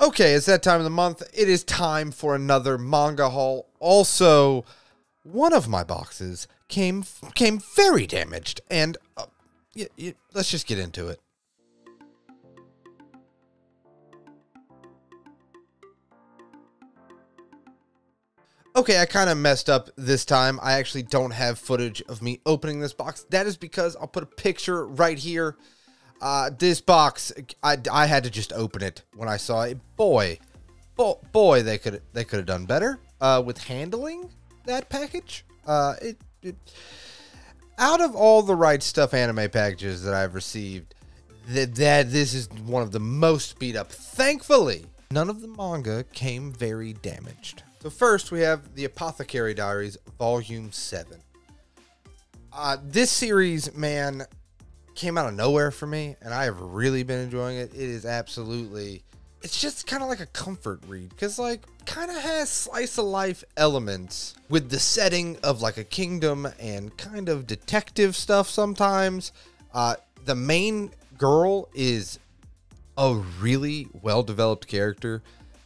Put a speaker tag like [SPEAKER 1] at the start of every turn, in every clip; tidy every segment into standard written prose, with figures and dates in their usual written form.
[SPEAKER 1] Okay, it's that time of the month. It is time for another manga haul. Also, one of my boxes came very damaged, and let's just get into it. Okay, I kind of messed up this time. I actually don't have footage of me opening this box. That is because I'll put a picture right here. This box, I had to just open it when I saw it. Boy, they could have done better with handling that package. Out of all the RightStufAnime packages that I've received, this is one of the most beat up. Thankfully, none of the manga came very damaged. So first, we have the Apothecary Diaries, Volume 7. This series, man, came out of nowhere for me, and I have really been enjoying it. It is absolutely, it's just kind of like a comfort read, because, like, kind of has slice-of-life elements with the setting of, like, a kingdom and kind of detective stuff sometimes. The main girl is a really well-developed character.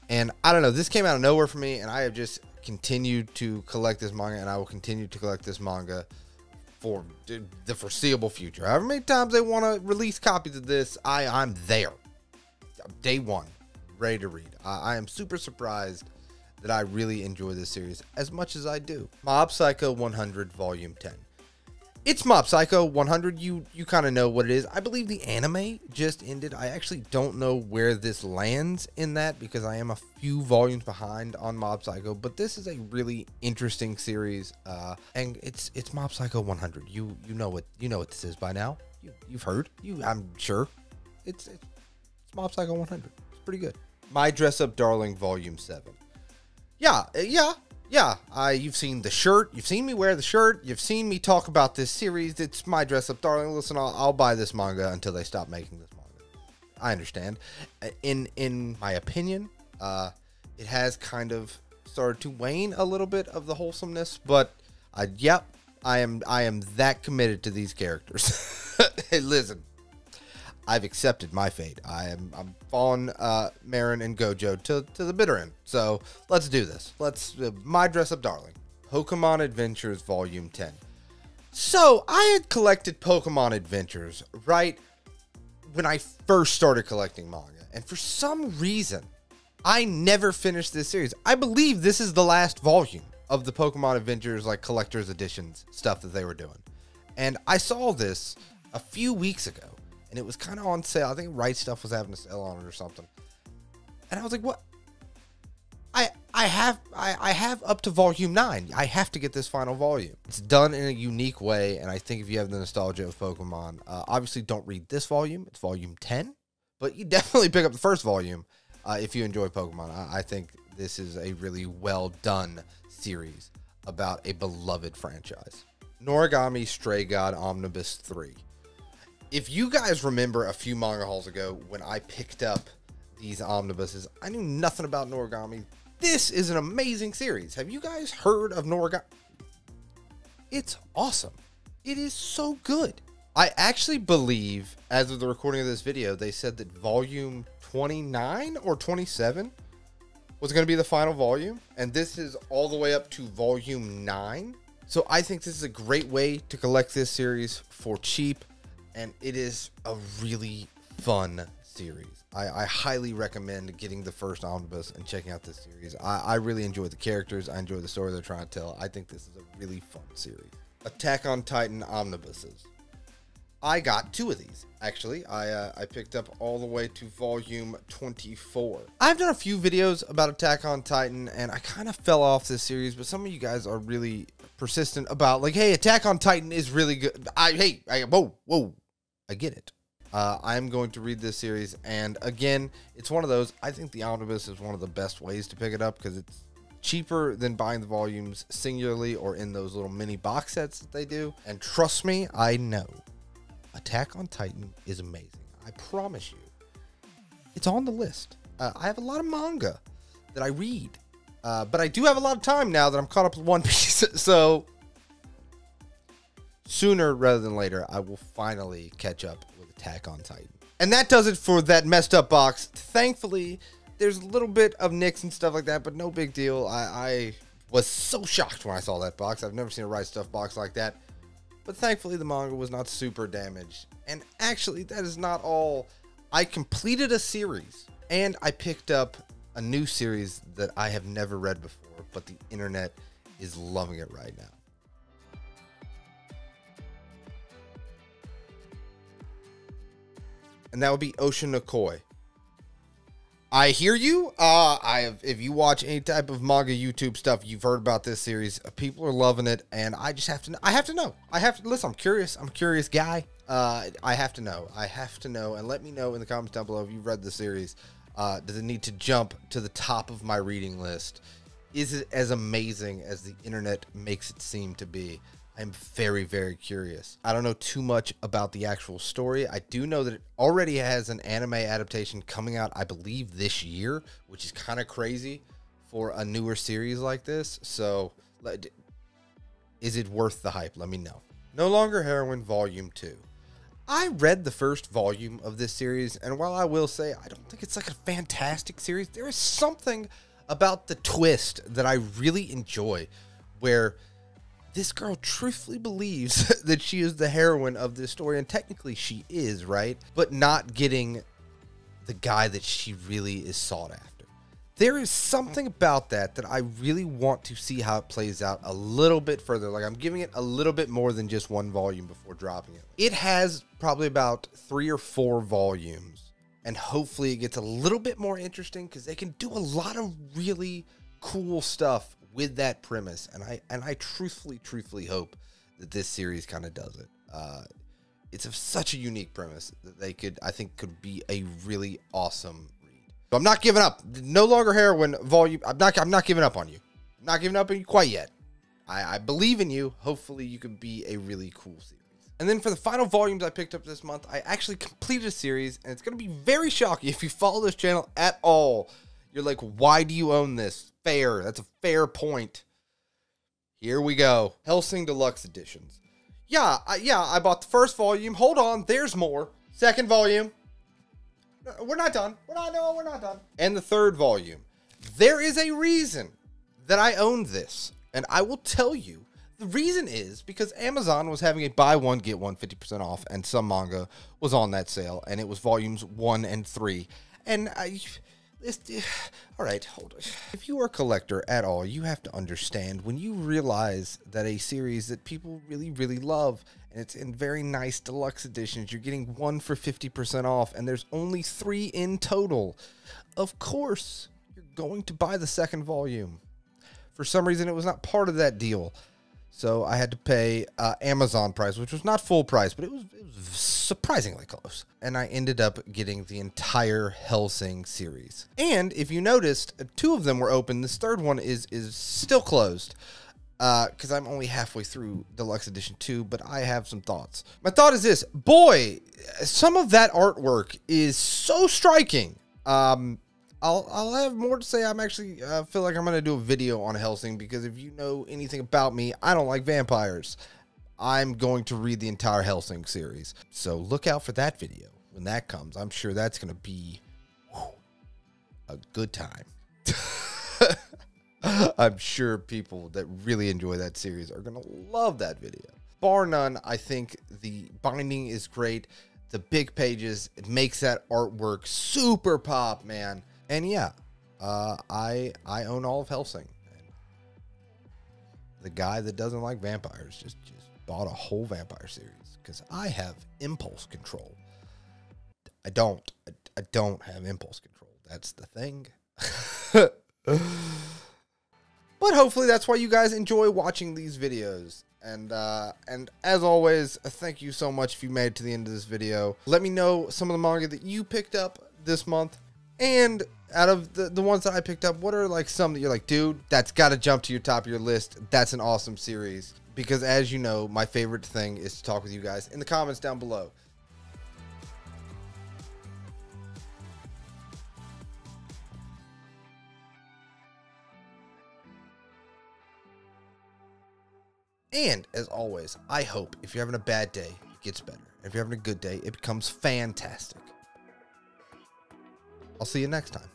[SPEAKER 1] And I don't know, this came out of nowhere for me, and I have just continued to collect this manga, and I will continue to collect this manga for the foreseeable future. However many times they want to release copies of this, I'm there. Day one, ready to read. I am super surprised that I really enjoy this series as much as I do. Mob Psycho 100 Volume 10. It's Mob Psycho 100. You kind of know what it is. I believe the anime just ended. I actually don't know where this lands in that because I am a few volumes behind on Mob Psycho, but this is a really interesting series, and it's Mob Psycho 100. You know what this is by now. You've heard. I'm sure. It's Mob Psycho 100. It's pretty good. My Dress Up Darling Volume 7. Yeah. You've seen the shirt. You've seen me wear the shirt. You've seen me talk about this series. It's My Dress Up Darling. Listen, I'll buy this manga until they stop making this manga. I understand. In my opinion, it has kind of started to wane a little bit of the wholesomeness, but yep, I am that committed to these characters. Hey, listen, I've accepted my fate. I'm following Marin and Gojo to the bitter end. So let's do this. Let's My Dress Up Darling. Pokémon Adventures Volume 10. So I had collected Pokémon Adventures right when I first started collecting manga, and for some reason, I never finished this series. I believe this is the last volume of the Pokémon Adventures, like, collector's editions stuff that they were doing, and I saw this a few weeks ago. And it was kind of on sale. I think Right Stuff was having a sale on it or something. And I was like, what? I have up to Volume 9. I have to get this final volume. It's done in a unique way. And I think if you have the nostalgia of Pokemon, obviously don't read this volume. It's Volume 10. But you definitely pick up the first volume if you enjoy Pokemon. I think this is a really well done series about a beloved franchise. Noragami Stray God Omnibus 3. If you guys remember a few manga hauls ago when I picked up these omnibuses, I knew nothing about Noragami. This is an amazing series. Have you guys heard of Noragami? It's awesome. It is so good. I actually believe, as of the recording of this video, they said that volume 29 or 27 was going to be the final volume, and this is all the way up to volume 9. So I think this is a great way to collect this series for cheap. And it is a really fun series. I highly recommend getting the first omnibus and checking out this series. I really enjoy the characters. I enjoy the story they're trying to tell. I think this is a really fun series. Attack on Titan omnibuses. I got 2 of these, actually. I picked up all the way to volume 24. I've done a few videos about Attack on Titan, and I kind of fell off this series, but some of you guys are really persistent about, like, hey, Attack on Titan is really good. Whoa. I get it. I'm going to read this series, and again, it's one of those, I think the omnibus is one of the best ways to pick it up because it's cheaper than buying the volumes singularly or in those little mini box sets that they do. And trust me, I know Attack on Titan is amazing. I promise you. It's on the list. I have a lot of manga that I read, but I do have a lot of time now that I'm caught up with One Piece, so sooner rather than later, I will finally catch up with Attack on Titan. And that does it for that messed up box. Thankfully, there's a little bit of nicks and stuff like that, but no big deal. I was so shocked when I saw that box. I've never seen a Right Stuff box like that. But thankfully, the manga was not super damaged. And actually, that is not all. I completed a series, and I picked up a new series that I have never read before, but the internet is loving it right now. And that would be Oshi no Koi. I hear you. If you watch any type of manga YouTube stuff, you've heard about this series. People are loving it, and I just have to know. I have to know. Listen, I'm curious. I'm a curious guy. I have to know. I have to know, and let me know in the comments down below if you've read the series. Does it need to jump to the top of my reading list? Is it as amazing as the internet makes it seem to be? I'm very, very curious. I don't know too much about the actual story. I do know that it already has an anime adaptation coming out, I believe, this year, which is kind of crazy for a newer series like this. So, is it worth the hype? Let me know. No Longer Heroine Volume 2. I read the first volume of this series, and while I will say I don't think it's like a fantastic series, there is something about the twist that I really enjoy, where this girl truthfully believes that she is the heroine of this story, and technically she is, right? But not getting the guy that she really is sought after. There is something about that I really want to see how it plays out a little bit further. Like, I'm giving it a little bit more than just one volume before dropping it. It has probably about 3 or 4 volumes, and hopefully it gets a little bit more interesting, because they can do a lot of really cool stuff with that premise, and I truthfully hope that this series kind of does it. It's such a unique premise that I think could be a really awesome read. So I'm not giving up. No Longer Heroine Volume. I'm not giving up on you. I'm not giving up on you quite yet. I believe in you. Hopefully you can be a really cool series. And then for the final volumes I picked up this month, I actually completed a series, and it's going to be very shocking if you follow this channel at all. You're like, why do you own this? Fair. That's a fair point. Here we go. Hellsing Deluxe Editions. Yeah, I bought the first volume. Hold on, there's more. Second volume. We're not done. We're not done. And the third volume. There is a reason that I owned this, and I will tell you. The reason is because Amazon was having a buy one, get one 50% off, and some manga was on that sale, and it was volumes 1 and 3. And all right, hold on. If you are a collector at all, you have to understand when you realize that a series that people really, really love, and it's in very nice deluxe editions, you're getting 1 for 50% off, and there's only 3 in total. Of course, you're going to buy the second volume. For some reason, it was not part of that deal. So I had to pay Amazon price, which was not full price, but it was surprisingly close. And I ended up getting the entire Hellsing series. And if you noticed, 2 of them were open. This third one is still closed because I'm only halfway through Deluxe Edition 2, but I have some thoughts. My thought is this. Boy, some of that artwork is so striking. I'll have more to say. I'm actually feel like I'm going to do a video on Hellsing, because if you know anything about me, I don't like vampires. I'm going to read the entire Hellsing series. So look out for that video when that comes. I'm sure that's going to be a good time. I'm sure people that really enjoy that series are going to love that video. Bar none, I think the binding is great. The big pages, it makes that artwork super pop, man. And yeah, I own all of Hellsing. And the guy that doesn't like vampires just bought a whole vampire series, because I have impulse control. I don't have impulse control. That's the thing. But hopefully that's why you guys enjoy watching these videos. And as always, thank you so much if you made it to the end of this video. Let me know some of the manga that you picked up this month. And out of the ones that I picked up, what are like some that you're like, dude, that's got to jump to your top of your list. That's an awesome series. Because as you know, my favorite thing is to talk with you guys in the comments down below. And as always, I hope if you're having a bad day, it gets better. If you're having a good day, it becomes fantastic. I'll see you next time.